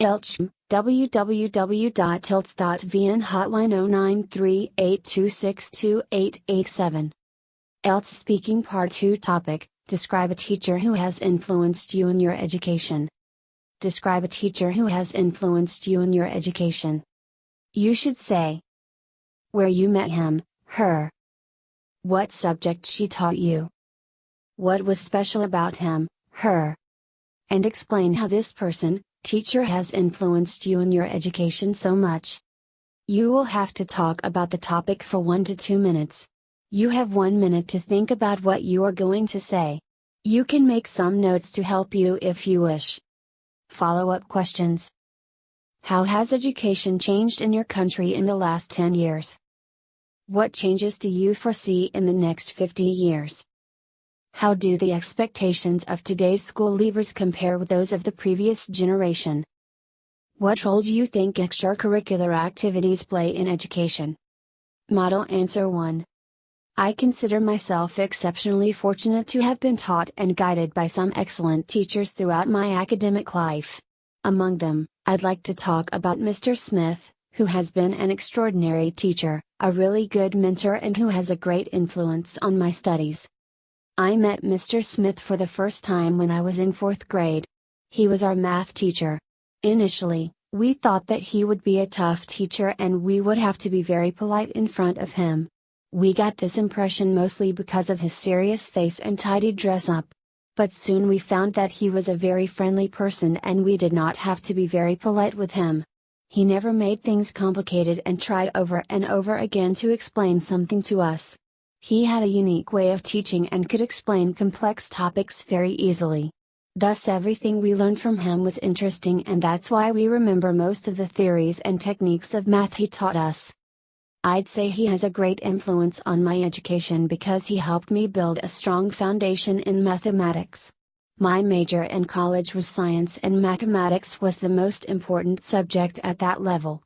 IELTS, www.ilts.vn hotline 0938262887. IELTS Speaking Part 2 Topic, Describe a teacher who has influenced you in your education. Describe a teacher who has influenced you in your education. You should say where you met him, her. What subject she taught you. What was special about him, her. And explain how this person, teacher, has influenced you in your education so much. You will have to talk about the topic for 1 to 2 minutes. You have 1 minute to think about what you are going to say. You can make some notes to help you if you wish. Follow-up questions. How has education changed in your country in the last 10 years? What changes do you foresee in the next 50 years? How do the expectations of today's school leavers compare with those of the previous generation? What role do you think extracurricular activities play in education? Model answer 1. I consider myself exceptionally fortunate to have been taught and guided by some excellent teachers throughout my academic life. Among them, I'd like to talk about Mr. Smith, who has been an extraordinary teacher, a really good mentor, and who has a great influence on my studies. I met Mr. Smith for the first time when I was in 4th grade. He was our math teacher. Initially, we thought that he would be a tough teacher and we would have to be very polite in front of him. We got this impression mostly because of his serious face and tidy dress up. But soon we found that he was a very friendly person and we did not have to be very polite with him. He never made things complicated and tried over and over again to explain something to us. He had a unique way of teaching and could explain complex topics very easily. Thus everything we learned from him was interesting, and that's why we remember most of the theories and techniques of math he taught us. I'd say he has a great influence on my education because he helped me build a strong foundation in mathematics. My major in college was science, and mathematics was the most important subject at that level.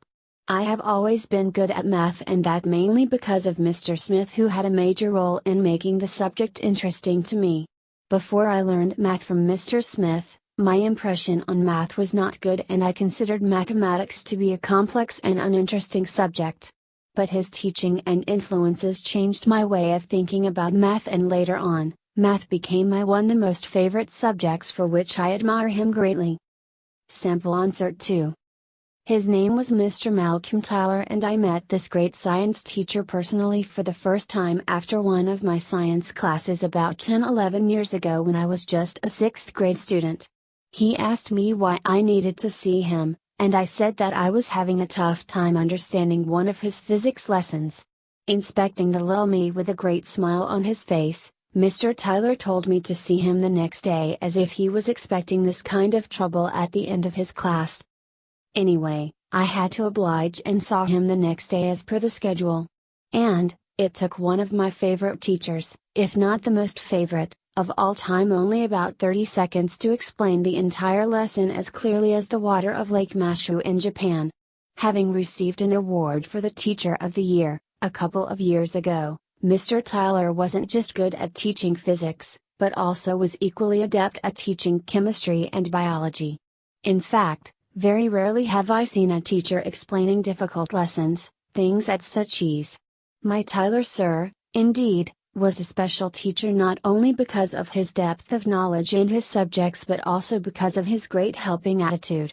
I have always been good at math, and that mainly because of Mr. Smith, who had a major role in making the subject interesting to me. Before I learned math from Mr. Smith, my impression on math was not good and I considered mathematics to be a complex and uninteresting subject. But his teaching and influences changed my way of thinking about math, and later on, math became my one of the most favorite subjects, for which I admire him greatly. Simple answer 2. His name was Mr. Malcolm Tyler, and I met this great science teacher personally for the first time after one of my science classes about 10-11 years ago when I was just a 6th grade student. He asked me why I needed to see him, and I said that I was having a tough time understanding one of his physics lessons. Inspecting the little me with a great smile on his face, Mr. Tyler told me to see him the next day, as if he was expecting this kind of trouble at the end of his class. Anyway, I had to oblige and saw him the next day as per the schedule. And, it took one of my favorite teachers, if not the most favorite, of all time, only about 30 seconds to explain the entire lesson as clearly as the water of Lake Mashu in Japan. Having received an award for the Teacher of the Year, a couple of years ago, Mr. Tyler wasn't just good at teaching physics, but also was equally adept at teaching chemistry and biology. In fact, very rarely have I seen a teacher explaining difficult lessons, things at such ease. My Tyler sir, indeed, was a special teacher, not only because of his depth of knowledge in his subjects but also because of his great helping attitude.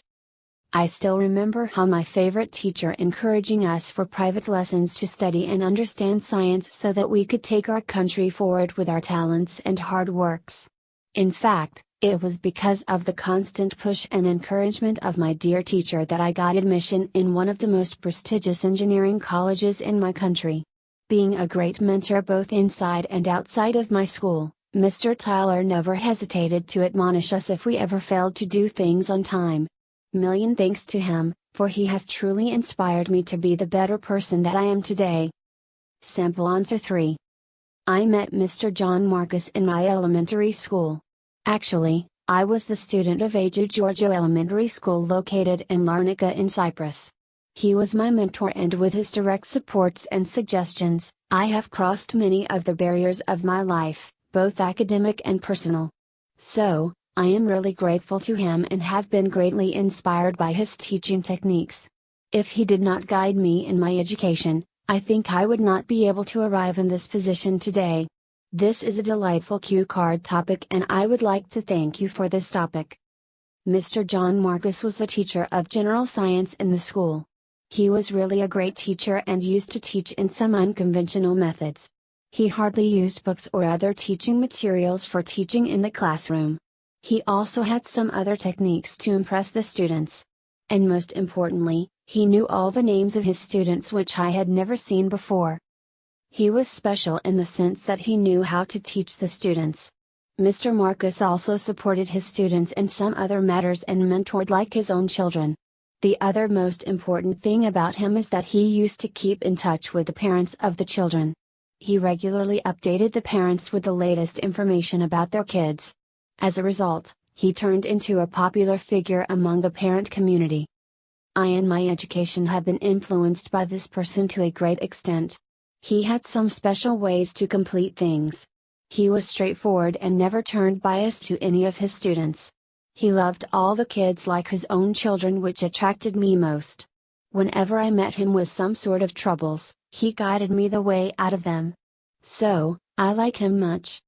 I still remember how my favorite teacher encouraging us for private lessons to study and understand science so that we could take our country forward with our talents and hard works. In fact, it was because of the constant push and encouragement of my dear teacher that I got admission in one of the most prestigious engineering colleges in my country. Being a great mentor both inside and outside of my school, Mr. Tyler never hesitated to admonish us if we ever failed to do things on time. Million thanks to him, for he has truly inspired me to be the better person that I am today. Simple answer 3. I met Mr. John Marcus in my elementary school. Actually, I was the student of Aju Giorgio Elementary School located in Larnaca in Cyprus. He was my mentor, and with his direct supports and suggestions, I have crossed many of the barriers of my life, both academic and personal. So, I am really grateful to him and have been greatly inspired by his teaching techniques. If he did not guide me in my education, I think I would not be able to arrive in this position today. This is a delightful cue card topic and I would like to thank you for this topic. Mr. John Marcus was the teacher of general science in the school. He was really a great teacher and used to teach in some unconventional methods. He hardly used books or other teaching materials for teaching in the classroom. He also had some other techniques to impress the students. And most importantly, he knew all the names of his students which I had never seen before. He was special in the sense that he knew how to teach the students. Mr. Marcus also supported his students in some other matters and mentored like his own children. The other most important thing about him is that he used to keep in touch with the parents of the children. He regularly updated the parents with the latest information about their kids. As a result, he turned into a popular figure among the parent community. I in my education have been influenced by this person to a great extent. He had some special ways to complete things. He was straightforward and never turned bias to any of his students. He loved all the kids like his own children, which attracted me most. Whenever I met him with some sort of troubles, he guided me the way out of them. So, I like him much.